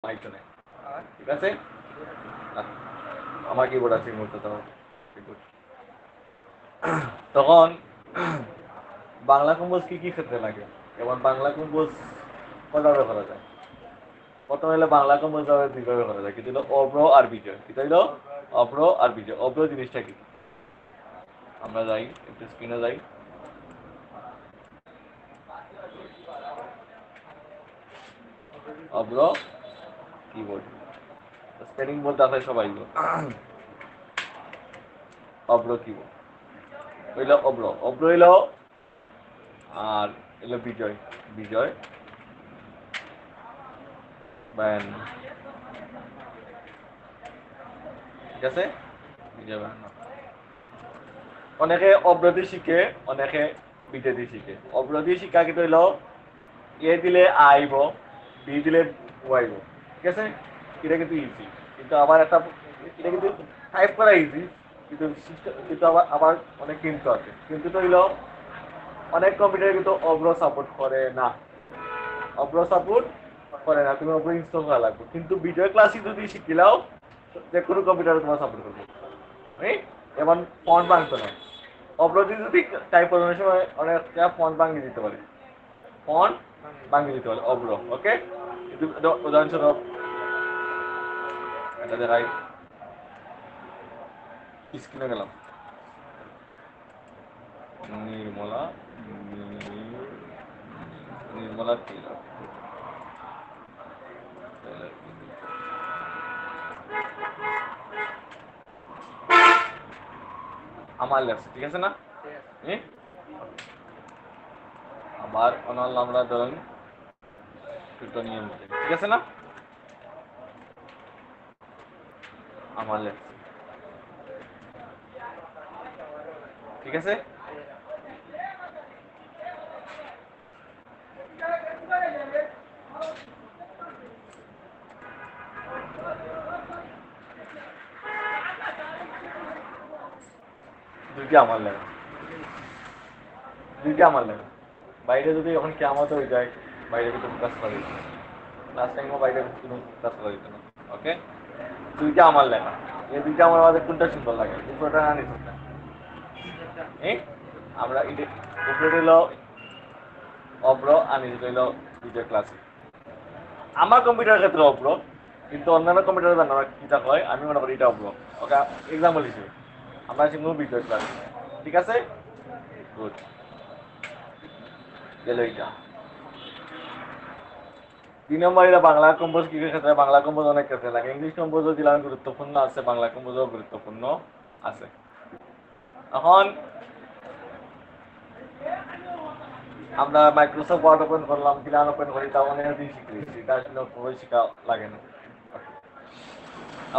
Mic নেই, ঠিক আছে? আমার কিবোর্ড আছে এই মুহূর্তে, তো কিবোর্ড। তখন বাংলা কম্পোজ কি কি ক্ষেত্রে লাগে, যেমন বাংলা কম্পোজ কয়ভাবে করা যায়? প্রথমে হলো বাংলা কম্পোজ দুইভাবে করা যায়, কিন্তু হলো অব্র আর বিজয়। কিন্তু হলো অব্র আর বিজয়। অব্র জিনিসটা কি? আমরা যাই একটু স্ক্রিনে যাই। অব্র কিবোর্ড স্পেলিং বলতে আসলে সবাই অব্র কিবোর্ড হইল অব্র। অব্র হইল আর হইল বিজয়। বিজয় ব্যান, ঠিক আছে? বিজয় ব্যান। অনেকে অব্রতি শিখে, অনেকে বিজয় শিখে। অব্রতি শিক্ষা কিন্তু হইল এ দিলে আইব, বি দিলে ও আইব, ঠিক আছে? এটা কিন্তু ইজি। কিন্তু আবার একটা, এটা কিন্তু টাইপ করা ইজি, কিন্তু কিন্তু আবার আবার অনেক কিন্তু আছে। কিন্তু তো হইল অনেক কম্পিউটার কিন্তু অব্র সাপোর্ট করে না। অব্র সাপোর্ট করে না, তুমি অব্র ইনস্টল করা লাগবে। কিন্তু ভিডিও ক্লাসই যদি শিখিলাও, যে কোনো কম্পিউটারে তোমার সাপোর্ট করবে। যেমন ফন্ট ভাঙতো না, অব্র যদি টাইপ করানোর সময় অনেকটা ফন্ট ভাঙিয়ে দিতে পারে। ফন্ট ভাঙিয়ে দিতে পারে অব্র, ওকে? উদাহরণস্বরূপ এটা দেখাই, স্ক্রিনে গেলাম। নির্মলা, নির্মলা টেলার, আমার লেখছে, ঠিক আছে না? আবার অনাল আমরা ধরেন নিয়ম, ঠিক আছে না? আমার লেখছে, ঠিক আছে? দুইটা আমার লেখা, দুইটা আমার লেখা। বাইরে যদি এখন কেমত হয়ে যায়, বাইরে কিন্তু কাজ করা দিত না। লাস্ট টাইমও বাইরে কোনো কাজ করা দিত না, ওকে? দুইটা আমার লেখা। এই দুইটা আমার মাঝে কোনটা সুন্দর লাগে? উপরেটা না নিচেরটা? আমরা উপরে হইল অব্র আর নিচে হইল ভিডিও ক্লাসিক। আমার কম্পিউটার ক্ষেত্রে অব্র, কিন্তু অন্যান্য কম্পিউটারে জানো না কিটা হয়, আমি মনে করি এটা অব্র। ওকে, এক্সাম্পল হিসেবে আমরা শিখবো ভিডিও ক্লাস, ঠিক আছে? গুড, গেল এইটা। 2 নম্বর এটা বাংলা কম্পোজ কি ক্ষেত্রে? বাংলা কম্পোজ অনেক ক্ষেত্রে লাগে। ইংলিশ কম্পোজও দিলাম গুরুত্বপূর্ণ আছে, বাংলা কম্পোজও গুরুত্বপূর্ণ আছে। এখন আমরা মাইক্রোসফট ওয়ার্ড ওপেন করলাম, প্ল্যান ওপেন করি, তা অনেক দিন শিখেছি, এটা আসলে খুবই শিখা লাগে না।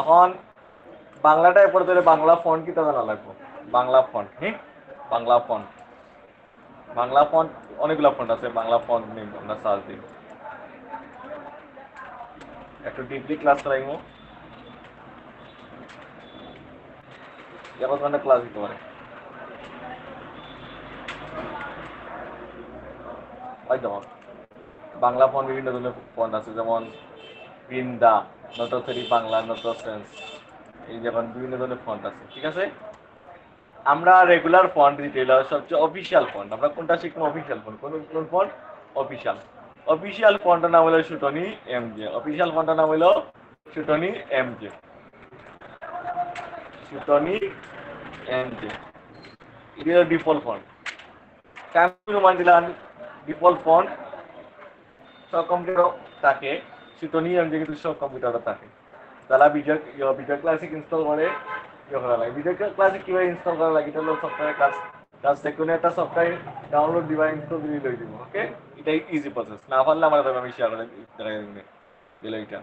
এখন বাংলাটা এরপরে ধরে বাংলা ফন্ট কি তা জানা লাগবে। বাংলা ফন্ট, হ্যাঁ, বাংলা ফন্ট। বাংলা ফন্ট অনেকগুলো ফন্ট আছে, বাংলা ফন্ট নেই, আমরা সার্চ দিই। একটু ডিপলি ক্লাস করাইমু, এখন মানে ক্লাস দিতে পারে। ওই যেমন বাংলা ফন্ট বিভিন্ন ধরনের ফন্ট আছে, যেমন বৃন্দা, নটথরি বাংলা, নট সেন্স, এই যেমন বিভিন্ন ধরনের ফন্ট আছে, ঠিক আছে? আমরা রেগুলার ফন্ট রিটেল সবচেয়ে অফিসিয়াল ফন্ট, আমরা কোনটা শিখবো? Official font. কোন কোন ফন্ট? অফিসিয়াল। অফিসিয়াল ফন্টের নাম হলো শুটনি এমজে। অফিসিয়াল ফন্টের নাম হলো শুটনি এমজে। শুটনি এমজে, এটা হলো ডিফল্ট ফন্ট। কামিং মান দিলাম ডিফল্ট ফন্ট সব কম্পিউটার থাকে, শুটনি এমজে কিন্তু সব কম্পিউটারে থাকে। যারা বিজয় ক্লাসিক ইনস্টল করে করা লাগে। বিজয় ক্লাসিক কিভাবে ইনস্টল করা লাগে, এটা হলো সফটওয়্যার কাজ। কাজ থেকে একটা সফটওয়্যার ডাউনলোড দিবা, ইনস্টল দিয়ে লই দিব, ওকে? এটাই ইজি প্রসেস। না পারলে আমার আমি শেয়ার করে দেখা গেল এটা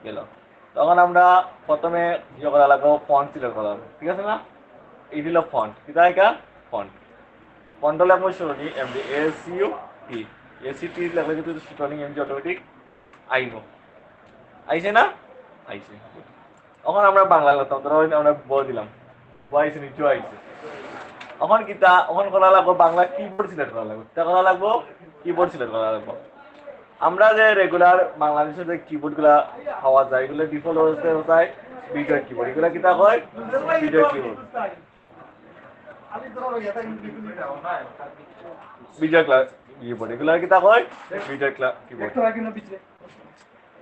গেল। তখন আমরা প্রথমে ইয়ে করা লাগবো, ফন্ট সিলেক্ট করা লাগবে, ঠিক আছে না? এই দিল ফন্ট, কিতা এটা ফন্ট। ফন্ট লাগবো শুনি এমডি এসইউ টি, এসি টি লাগলে কিন্তু শুনি এমডি অটোমেটিক আইব। আইছে না? আইছে। এখন আমরা বাংলা করতাম, ধরো আমরা ব দিলাম, আইছে নিচু আইছে। এখন কিতা এখন করা লাগবো, বাংলা কিবোর্ড সিলেক্ট করা লাগবে, তা করা লাগবো কিবোর্ড সিলেক্ট করা লাগবো। আমরা যে রেগুলার বাংলাদেশের যে কিবোর্ডগুলা পাওয়া যায় এগুলো ডিফল্ট অবস্থায় হতায় বিজয় কিবোর্ড এগুলো কিতা হয় বিজয় কিবোর্ড বিজয় ক্লাস কিবোর্ড এগুলো কিতা হয় বিজয় ক্লাস কিবোর্ড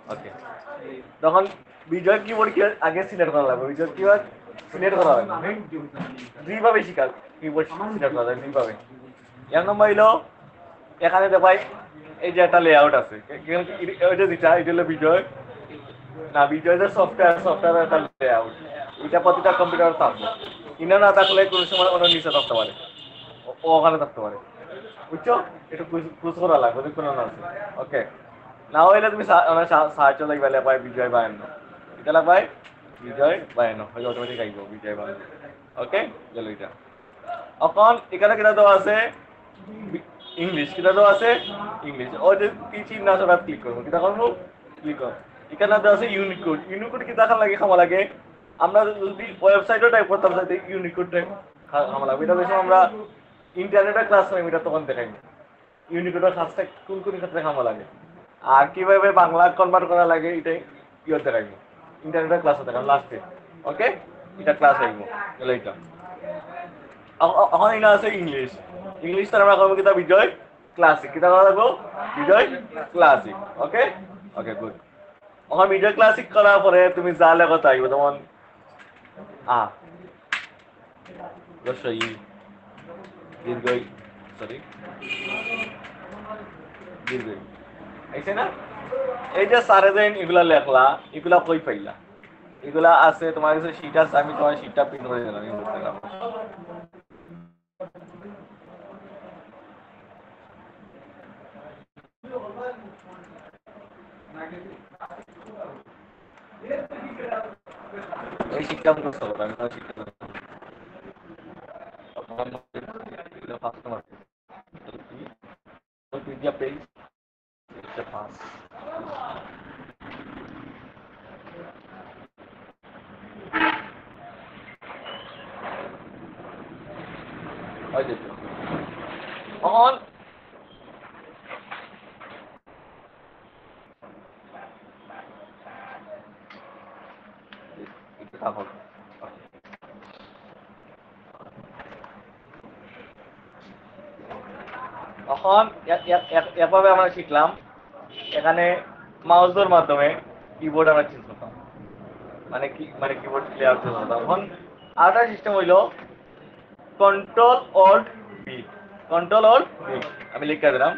ওকে তখন বিজয় কিবোর্ড কি আগে সিলেক্ট করা লাগবে বিজয় কিবোর্ড সিলেক্ট করা হবে দুইভাবে শিকার কিবোর্ড সিলেক্ট করা যায় দুইভাবে এক নম্বর হইলো এখানে দেখাই এই যে একটা লেআউট আছে এটা যেটা এটা হলো বিজয় না বিজয় যে সফটওয়্যার একটা লেআউট এটা প্রতিটা কম্পিউটার থাকবে ইনা না থাকলে কোনো সময় অন্য নিচে থাকতে পারে ও ওখানে থাকতে পারে বুঝছো একটু খুঁজ করা লাগবে যে কোনো না আছে ওকে না হইলে তুমি সাহায্য লাগবে লেপাই বিজয় বায়ান্ন এটা লাগবে বিজয় বায়ান্ন হয়তো অটোমেটিক আইব বিজয় বায়ান্ন ওকে চলো এটা এখন এখানে কিনা দেওয়া আছে ইংলিশ কিনা দেওয়া আছে ইংলিশ ও যে কি চিহ্ন আছে ওটা ক্লিক করবো কিনা করবো ক্লিক করবো এখানে দেওয়া আছে ইউনিকোড ইউনিকোড কি দেখার লাগে খামা লাগে আমরা যদি ওয়েবসাইটও টাইপ করতাম সাথে ইউনিকোড টাইপ খামা লাগবে এটা বেশি আমরা ইন্টারনেটের ক্লাস নেই এটা তখন দেখাই ইউনিকোডের কাজটা কোন কোন ক্ষেত্রে খামা লাগে আর কিভাবে বাংলা কনভার্ট করা লাগে এটাই ইয়ে দেখাইব ইন্টারনেটের ক্লাসে দেখাম লাস্টে ওকে এটা ক্লাস আইব তাহলে এটা এখন এটা আছে ইংলিশ ইংলিশ তার আমরা করবো কিতা বিজয় ক্লাসিক কিতা করা লাগবো বিজয় ক্লাসিক ওকে ওকে গুড এখন বিজয় ক্লাসিক করার পরে তুমি যা লেখা তাইব যেমন রসই দীর্ঘই সরি দীর্ঘই আইছে না এই যে সারে দিন এগুলা লেখলা এগুলা কই পাইলা এগুলা আছে তোমার কাছে শীট আছে আমি তোমার শীটটা প্রিন্ট করে দিলাম এই করতে গেলাম এই শীটটা আমি করতে পারবো আমি তোমার শীটটা Wikipedia page it's a pass on it's a pass এখন এভাবে আমরা শিখলাম এখানে মাউসের মাধ্যমে কিবোর্ড আমরা চেঞ্জ করতাম মানে কিবোর্ড লেআউট চেঞ্জ করতাম এখন আরেকটা সিস্টেম হইলো control alt B control alt B আমি লিখে দিলাম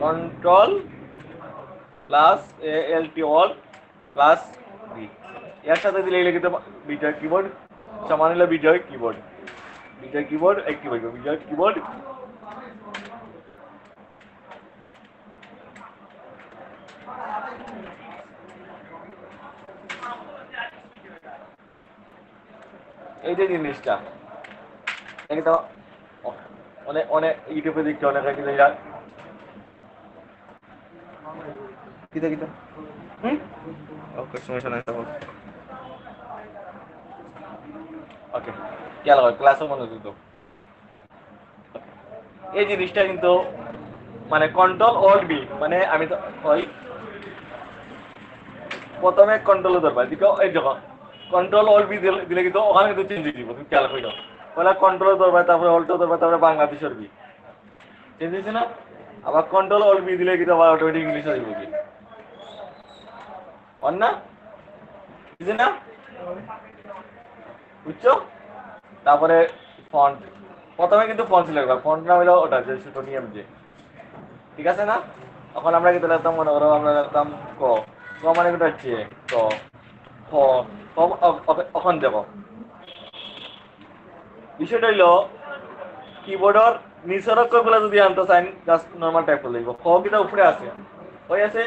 control plus ALT alt plus B এর সাথে দিলে লিখতে বিজয় কিবোর্ড সমান হলো বিজয় কিবোর্ড একটি হইব বিজয় কিবোর্ড এই যে জিনিসটা এটা তো অনেক অনেক ইউটিউবে দেখতে অনেক কিছু যায় কিতা কিতা ওকে সমস্যা নাই ওকে খেয়াল হয় ক্লাসে মনোযোগ দাও এই জিনিসটা কিন্তু মানে কন্ট্রোল অল্ট বি মানে আমি তো ওই প্রথমে কন্ট্রোল ধরবা দিকে এই দেখো কন্ট্রোল অল্ট বি দিলে কিন্তু ওখানে কিন্তু চেঞ্জ হয়ে যাবে খেয়াল করে দাও পহলে কন্ট্রোল ধরবা তারপরে অল্ট ধরবা তারপরে বাংলাদেশের বি চেঞ্জ হয়েছে না আবার কন্ট্রোল অল্ট বি দিলে কিন্তু আবার অটোমেটিক ইংলিশ হয়ে যাবে অন না বুঝছেন না বুঝছো তারপরে ফন্ট প্রথমে কিন্তু ফন্ট সিলেক্ট করবা ফন্ট না হইলো ওটা যে ছোট নিয়ম যে ঠিক আছে না এখন আমরা কিন্তু লিখতাম মনে করো আমরা লিখতাম ক ক মানে কোটা হচ্ছে ক খ এখন দেখো বিষয়টা হইলো কিবোর্ডের নিচের অক্ষরগুলো যদি আনতে চাই জাস্ট নর্মাল টাইপ করে লিখব খ কিন্তু উপরে আছে হয়ে আছে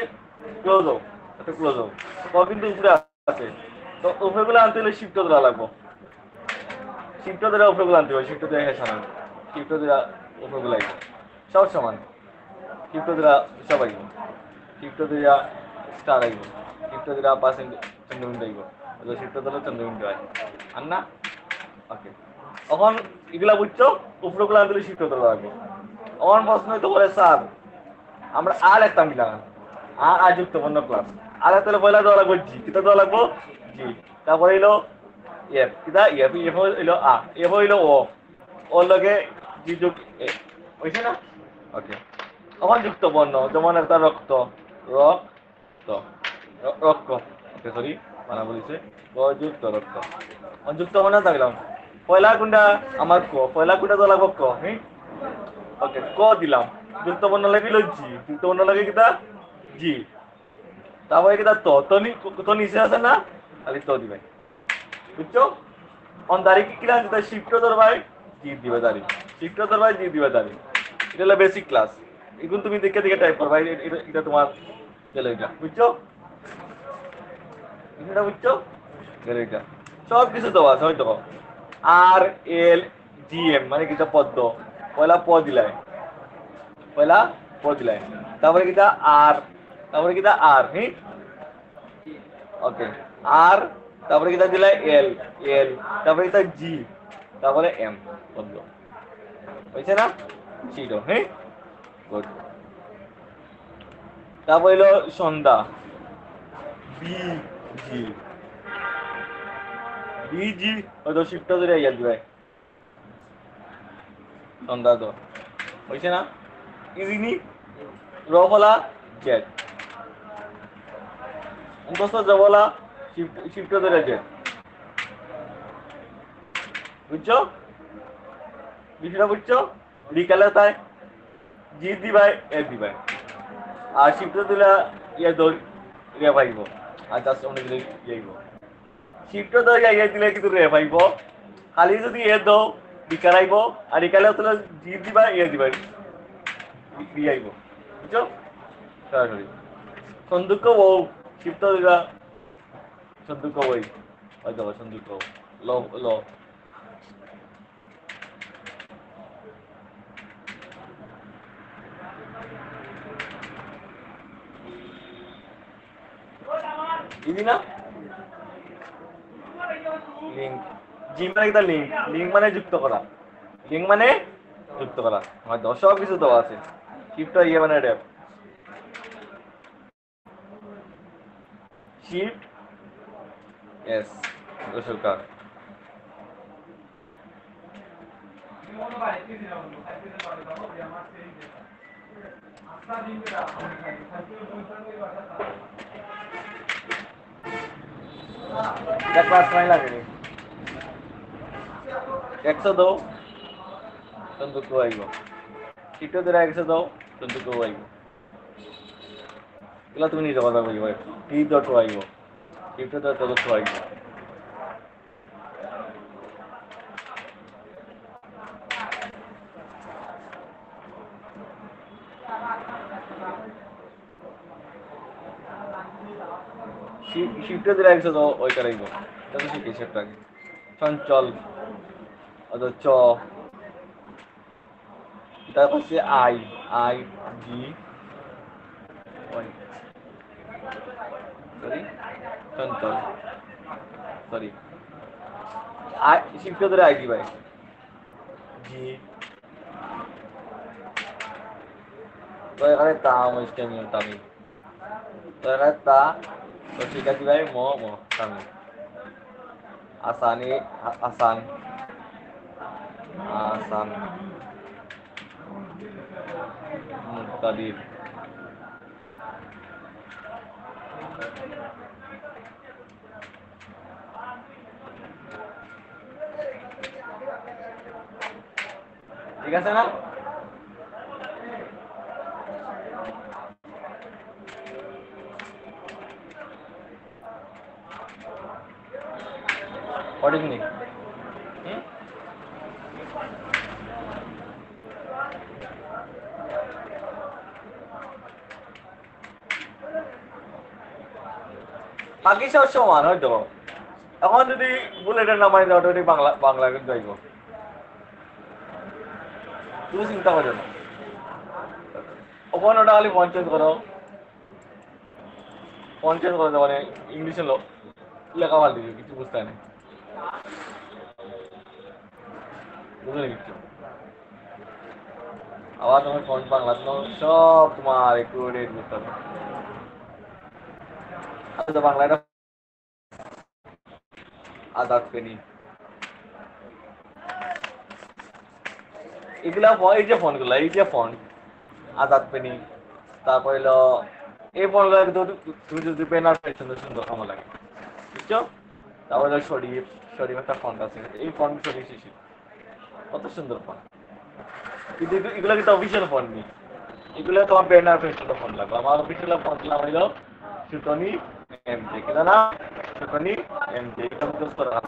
ক্লোজ হোক এটা ক্লোজ হোক ক কিন্তু উপরে আছে তো উপরেগুলো আনতে হলে শিফট ধরা লাগবো শিফট ধরে উপরেগুলো আনতে হবে শিফট ধরে হেসান শিফট ধরে উপরেগুলো আইব সব সমান শিফট ধরে সব আইব শিফট ধরে স্টার আইব শিফট ধরে 5 চন্দ্রবিন্দু আইব শিফট ধরে চন্দ্রবিন্দু আইব আর না ওকে এখন এগুলা বুঝছো উপরগুলা দিলে শিফট হতে লাগবে এখন প্রশ্ন হইতে পারে স্যার আমরা আর একটা মিলাম আর যুক্ত বর্ণ ক্লাস আর তাহলে পয়লা দেওয়া লাগবে জি কিতা দেওয়া লাগবো জি তারপরে হইলো এফ কিতা এফ এফ হইলো আ এফ হইলো ও ওর লগে জি যোগ এ হইছে না ওকে এখন যুক্ত বর্ণ যেমন একটা রক্ত রক্ত রক্ত ওকে সরি মানা বলিছে যুক্ত রক্ত যুক্ত বর্ণ থাকলাম পয়লা কোনটা আমার ক পয়লা কোনটা দেওয়া লাগবো ক হ্যাঁ ওকে ক দিলাম যুক্ত বর্ণ লাগিল জি যুক্ত বর্ণ লাগে কিতা জি তারপরে কিতা তো নিচে আছে না খালি তো দিবে বুঝছো অন তারিখ কিরা যেটা শিফট ধরবাই জি দিবে দাঁড়ি শিফট ধরবাই জি দিবে দাঁড়ি এটা হলো বেসিক ক্লাস এখন তুমি দেখে দেখে টাইপ করবা এটা তোমার গেল এটা বুঝছো এটা বুঝছো গেল এটা সব কিছু দেওয়া আছে হয়তো আর এল জি এম মানে কিতা পদ্ম পয়লা প দিলাই পয়লা প দিলাই তারপরে কিতা আর তারপরে কিতা আর হ্যাঁ ওকে আর তারপরে কিতা দিলাই এল এল তারপরে কিতা জি তারপরে এম পদ্ম হয়েছে না ছিল হ্যাঁ গুড তারপর হইলো সন্ধ্যা বি জি বি জি হয়তো শিফট ধরে আইয়া দিবে সন্ধ্যা তো হয়েছে না ইজিনি রফলা জেড মুখস্থ জবলা শিফট ধরে জেড বুঝছো বিষয়টা বুঝছো বিকালে তাই জি দিবাই এ দিবাই আর শিফট দিলে ইয়ে দৌড় রে পাইব আর তার সামনে দিলে যাইব শিফট দৌড় ইয়ে দিলে কিন্তু রে পাইব খালি যদি এ দাও বিকাল আইব আর বিকালে তাহলে জি দিবা ইয়ে দিবা দিয়ে আইব বুঝছো সরাসরি সন্দুক বউ শিফট দিলা সন্দুক বই হয়তো সন্দুক ল ল ইজি না লিঙ্ক জি মানে একটা লিঙ্ক লিঙ্ক মানে যুক্ত করা লিঙ্ক মানে যুক্ত করা হয়তো সব কিছু দেওয়া আছে শিফট ইয়ে মানে ডেপ শিফট এস সরকার ক্লাস নাই লাগেনি 100 দাও সন্দুক আইব শিফট ধরে 100 দাও সন্দুক আইব এগুলা তুমি নিজে কথা বলবো টি ডট আইব শিফট ধরে তত আইব শিফট ধরে 100 দাও ওইটা আইব তত শিখে সেটা চঞ্চল অথবা চ তারপর হচ্ছে I I G sorry Chanchal sorry I shift ধরে আই জি ভাই জি তো এখানে তা মুসলিম তামিল তো এখানে তা তো ঠিক আছে ভাই ম ম তামিল আসানি আসান আসান মুক্তাদির ঠিক আছে না What is it? বাকি সব সমান হয়তো এখন যদি বুলেটের নামাই দাও ওটা বাংলা বাংলা কিন্তু যাইব তুমি চিন্তা করো না ওখানে ওটা খালি পঞ্চায়েত করো পঞ্চায়েত করো মানে ইংলিশে লেখা ভাল দিবে কিছু বুঝতে নেই বুঝলে কিছু আবার তোমার ফোন বাংলা সব তোমার একটু রেট বুঝতে হবে আচ্ছা বাংলাটা আদাত পেনি এগুলা এই যে ফোন আদাত পেনি তারপর হলো এই ফোনগুলো কিন্তু তুমি যদি পেনার সুন্দর সুন্দর আমার লাগে বুঝছো তারপর হলো শরীফ একটা ফোন আছে এই ফোন শরীফ শিশি কত সুন্দর ফোন কিন্তু এগুলো কিন্তু অফিসিয়াল ফোন নেই এগুলো তোমার পেনার ফোন লাগবে আমার অফিসিয়াল ফোন নাম হইলো সুতনি এমজে কিনা না সুতনি এমজে এটা মুখস্থ করা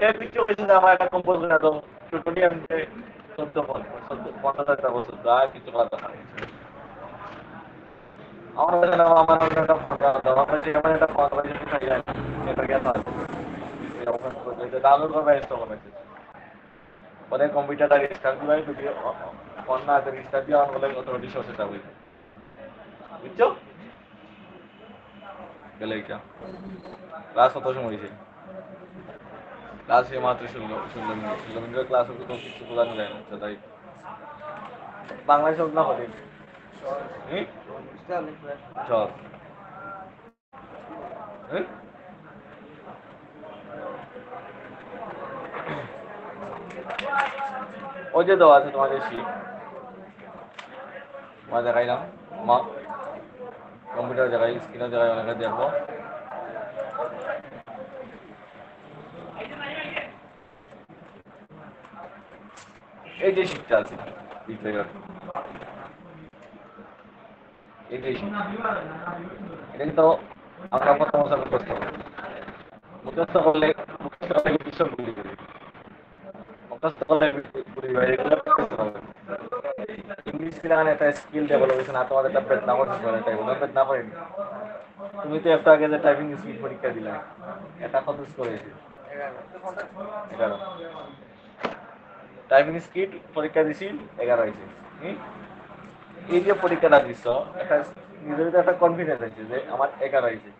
এর পিছনে পেছনে আমার একটা কম্পোজ করে দাও সুতনি এমজে 14 বছর আর কিছু কথা না আমার একটা ফটো দাও আমার যেখানে একটা ফটো আছে খাই যায় এটা গেছে ডাউনলোড করবে ইনস্টল করবে পরে কম্পিউটারটা রিস্টার্ট দিলে যদি ফোন না আছে রিস্টার্ট দিয়ে অন করলে অটোমেটিক সরষে যাবে বুঝছো গেলে এটা ক্লাস কত সময় হয়েছে ক্লাস মাত্র 16 মিনিটের ক্লাস হচ্ছে তো কিছু বোঝানো যায় না তাই বাংলাদেশ হোক না হবে চল ওই যে দেওয়া আছে তোমাদের শিট তোমার দেখাইলাম মা কম্পিউটার জায়গায় স্ক্রিনের জায়গায় অনেকে দেখবো এই যে শিটটা আছে এই যে শিট এটা কিন্তু আমরা প্রথম অবস্থায় মুখস্থ করলে ভীষণ গুলি করি মুখস্থ করলে ইংলিশ কিলান একটা স্কিল ডেভেলপ হয়েছে না তোমাদের একটা বেদ না করতে পারে তাই বলে বেদ না করেনি তুমি তো একটু আগে যে টাইপিং স্কিল পরীক্ষা দিলে এটা কত স্কোর হয়েছে 11 টাইপিং স্কিল পরীক্ষা দিছি 11 হয়েছে এই যে পরীক্ষাটা দিচ্ছ একটা নিজের ভিতরে একটা কনফিডেন্স আছে যে আমার 11 হয়েছে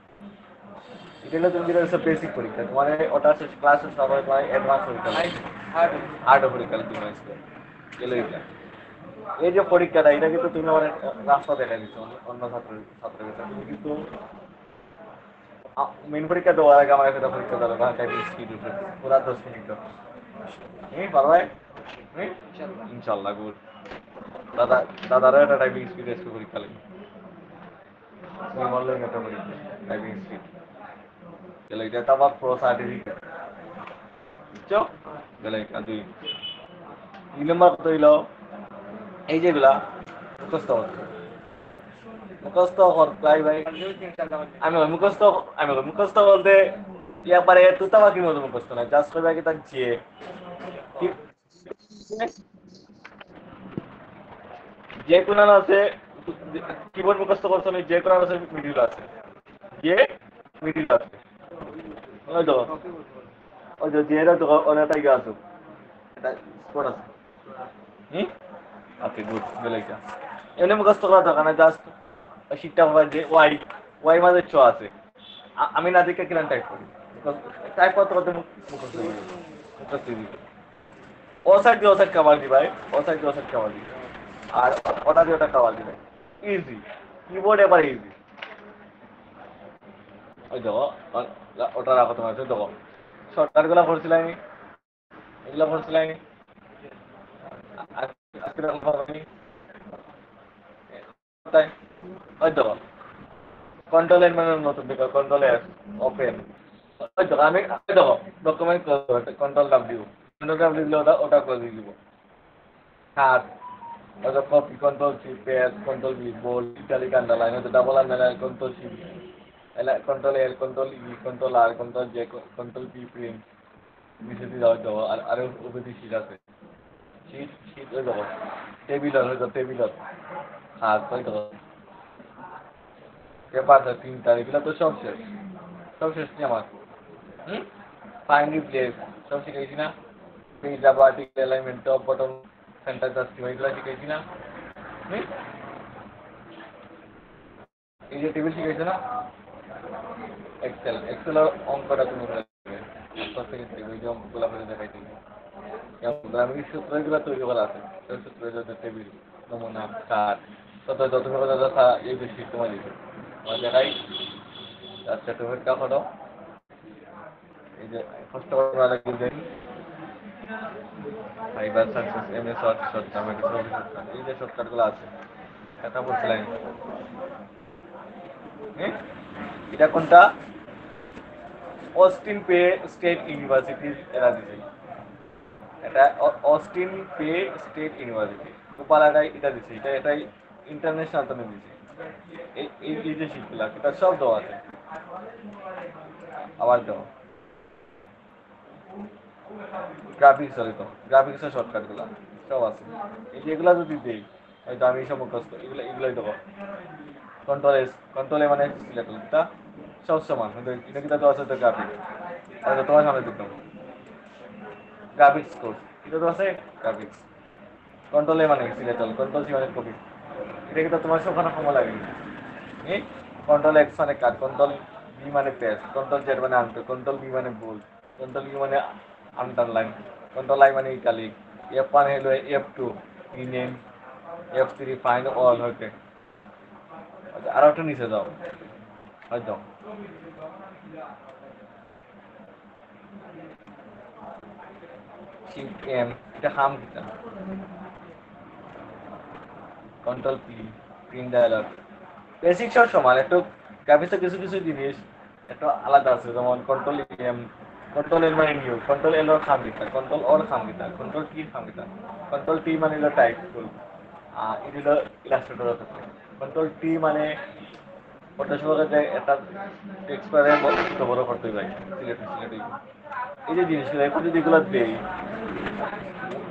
এটা হলো তুমি যেটা বেসিক পরীক্ষা তোমার ওটা ক্লাস সবাই তোমার অ্যাডভান্স পরীক্ষা হার্ড পরীক্ষা তুমি আসবে গেলে এটা এই যে পরীক্ষাটা এটা কিন্তু তুমি আমার রাস্তা দেখা দিচ্ছ অন্য ছাত্রের কাছে তুমি কিন্তু মেন পরীক্ষা দেওয়ার আগে আমার একটা পরীক্ষা দেওয়া বা টাইপিং স্পিড উঠে পুরা 10 মিনিট পারবে ইনশাল্লাহ গুড দাদারও একটা টাইপিং স্পিড এসে পরীক্ষা লাগবে তুমি বললেন একটা পরীক্ষা টাইপিং স্পিড গেলে এটা তো আবার প্রো সার্টিফিকেট বুঝছো গেলে দুই 2 নম্বর কত হইল এই যেগুলা মুখস্থ মুখস্থ ভাই আমি মুখস্থ বলতে একবারে তুতা বাকির মতো মুখস্থ না জাস্ট করবে কি তার যে কোরআন আছে কিবোর্ড মুখস্থ করছো আমি যে কোরআন আছে মিডিল আছে যে মিডিল আছে ওই তো ওই তো যে তো অনেকটা ইয়ে আছে এটা স্পোর্ট আছে ওকে গুড বেলাইটা এমনি মুখস্থ করা দরকার না জাস্ট শীতটা হবে যে ওয়াই ওয়াই মাঝে চ আছে আমি না দেখে কিনা টাইপ করি টাইপ করতে করতে মুখস্থ দিই ও সাইড কাবার দি ভাই ও সাইড কাবার দি আর ওটা দিয়ে ওটা কাবার দি ভাই ইজি কিবোর্ড এবার ইজি ওই দেখো ওটা রাখো তোমার দেখো শর্টকাট গুলা পড়ছিলাম এগুলা পড়ছিলাম আজকে ওই দেখো কন্ট্রোল এর মানে নতুন দেখো কন্ট্রোল এর ওপেন ওই দেখো আমি দেখো ডকুমেন্ট কন্ট্রোল ডাব্লিউ দিলে ওটা করে দিয়ে দিব হাত ওটা copy control C paste control V bold italic underline ওটা double underline control C control L control E control R control J control P print বিশেষ দাও আর উপরে শীট আছে শীট ওই দেখো টেবিলর হাত ওই দেখো পেপার 3 তারিখ তো সব শেষ কি আমার ফাইন্ড রিপ্লেস সব শিখাইছি না page up article alignment top bottom centre justify এগুলো শিখাইছি না এই যে টেবিল শিখাইছো না এক্সেল অঙ্কটা তুমি করে দেবে থেকে ওই যে অঙ্কগুলো করে দেখাইছি গ্রাফিক সূত্র এগুলো তৈরি করা আছে, সূত্র যত টেবিল নমুনা কার্ড যত এই বেশি তোমার দিবে আমার দেখাই। আচ্ছা তুমি একটা করো, এই যে কষ্ট করা লাগবে যে ফাইবার সাকসেস এমএস ওয়ার্ড শর্টকাট এই যে শর্টকাটগুলো আছে এটা বলছিলাম। এটা কোনটা? অস্টিন পে স্টেট ইউনিভার্সিটির এরা দিছে, এটা অস্টিন পে স্টেট ইউনিভার্সিটি কোপালাডাই এটা দিছে, এটাই ইন্টারন্যাশনাল তুমি দিছে। এই যে শিটগুলা এটা সব দেওয়া আছে, আবার দেওয়া গ্রাফিক্স চলিত গ্রাফিক্সের শর্টকাটগুলা সব আছে। এই যে এগুলা যদি দেই হয়তো আমি সব মুখস্থ এগুলাই দেবো। কন্ট্রোল এ মানে সিলেক্ট এটা সব সমান, এটা কিন্তু দেওয়া আছে গ্রাফিক্স, তাহলে তোমার সামনে দিতাম গ্রাফিক্স কোর্স এটা তো আছে গ্রাফিক্স। কন্ট্রোল এ মানে সিলেক্ট হল, কন্ট্রোল সি মানে কপি, এটা কিন্তু তোমার সবখানে সময় লাগে। এই কন্ট্রোল এক্স মানে কাট, কন্ট্রোল বি মানে পেস্ট, কন্ট্রোল জেড মানে আনতে, কন্ট্রোল বি মানে বোল্ড, কন্ট্রোল ইউ মানে আন্ডারলাইন, কন্ট্রোল আই মানে ইটালিক, F1 হলো F2 rename, F3 find all হইতে। আরো একটু নিচে যাও হয়তো শিফট এম এটা হাম দিতা, control P print dialog. Basic সব সমান, একটু গ্রাফিক্সের কিছু কিছু জিনিস একটু আলাদা আছে, যেমন কন্ট্রোল এম, কন্ট্রোল এল মানে নিউ, কন্ট্রোল এল ওর খাম দিতা, কন্ট্রোল ওর খাম দিতা, কন্ট্রোল টি খাম দিতা, কন্ট্রোল টি মানে হলো টাইপ টুল, এটা হলো ইলাস্ট্রেটর আছে, কন্ট্রোল টি মানে ফটোশপে যে একটা টেক্সট পারে ছোট বড় করতে হয় সিলেক্ট এই যে জিনিসগুলো এখন যদি এগুলো দেই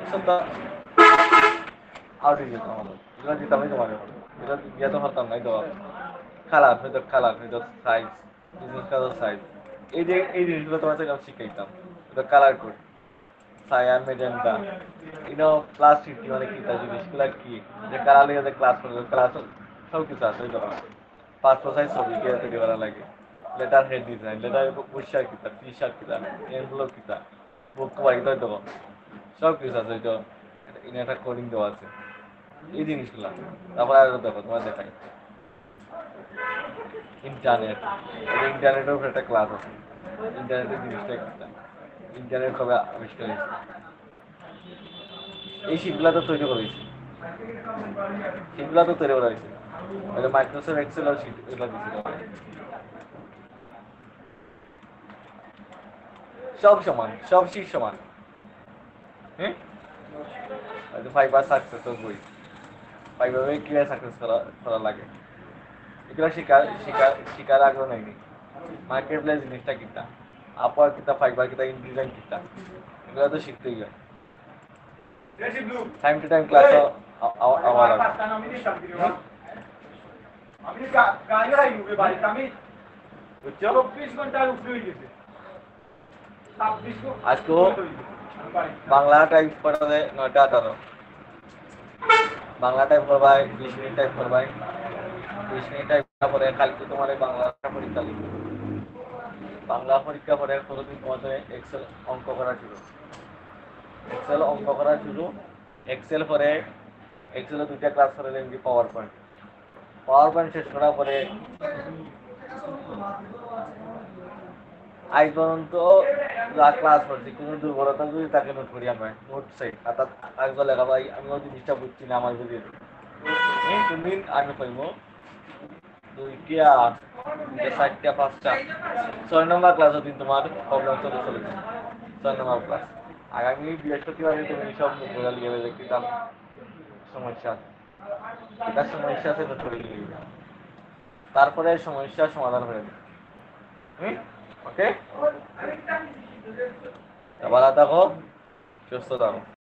সবটা আউট হয়ে যেত আমাদের, এগুলো দিতামই তোমার এগুলো দিয়ে তো পারতাম নাই দেওয়া। কালার হয়তো সাইজ, বিজনেস কালার সাইজ, এই যে এই জিনিসগুলো তোমার থেকে আমি শিখাইতাম। এটা কালার কোড সায়ান মেজেন্টা ইনো ক্লাস 50 মানে কি তা জিনিসগুলো কি যে কালার লিয়ে যে ক্লাস করবে ক্লাস সব কিছু আছে ওই ধরনের পাসপোর্ট সাইজ ছবি কে তৈরি করা লাগে, লেটার হেড ডিজাইন, লেটার পোশাক কিতা টি শার্ট কিতা এনভেলপ কিতা বুক কভার কিতা দেবো সব কিছু আছে। ওই তো ইনে একটা কোডিং দেওয়া আছে এই জিনিসগুলা। তারপরে আরো দেখো তোমার দেখাই ইন্টারনেট, ইন্টারনেটের উপর একটা ক্লাস আছে, ইন্টারনেটের জিনিসটা কিতা, ইন্টারনেট কবে আবিষ্কার হয়েছে, এই শিটগুলা তো তৈরি করেছি, শিটগুলা তো তৈরি করা হয়েছে মাইক্রোসফট এক্সেল আর শিট এগুলো দিয়েছিল সব সমান, সব শিট সমান। হ্যাঁ হয়তো ফাইবার সাকসেস বই ফাইভাবে কিভাবে সাকসেস করা লাগে এগুলো শিকার আগ্রহ নেয়নি। মার্কেট প্লেস জিনিসটা কিতা, আপার কিতা ফাইবার কিতা ইনডিজাইন কিতা এগুলো তো শিখতেই হয়। টাইম টু টাইম ক্লাস আমার আজকে বাংলা টাইপ করা যায় 9টা 18, বাংলা টাইপ করবাই 20 মিনিট টাইপ করবাই, 20 মিনিট টাইপ করার পরে কালকে তোমার বাংলা পরীক্ষা লিখবে, বাংলা পরীক্ষা পরে প্রতিদিন তোমাদের এক্সেল অঙ্ক করা শুরু, এক্সেল অঙ্ক করা শুরু, এক্সেল পরে এক্সেলে 2টা ক্লাস করে দেন পাওয়ার পয়েন্ট, পাওয়ার পয়েন্ট শেষ করার পরে আজ পর্যন্ত যা ক্লাস করছি কোনো দুর্বলতা যদি তাকে নোট করি আমরা নোট সাইড অর্থাৎ কাগজ লেখা ভাই আমি ওই জিনিসটা বুঝছি না আমার যদি তুমি আমি কইব 2টা 4টা 5টা 6 নম্বর ক্লাস দিন তোমার প্রবলেম চলেছে 6 নম্বর ক্লাস। আগামী বৃহস্পতিবারে তুমি সব নোট লিখে দেখতাম সমস্যা এটা সমস্যা আছে নোট করে লিখবে, তারপরে সমস্যার সমাধান করে দেবে। ওকে ভালো থাকো সুস্থ থাকো।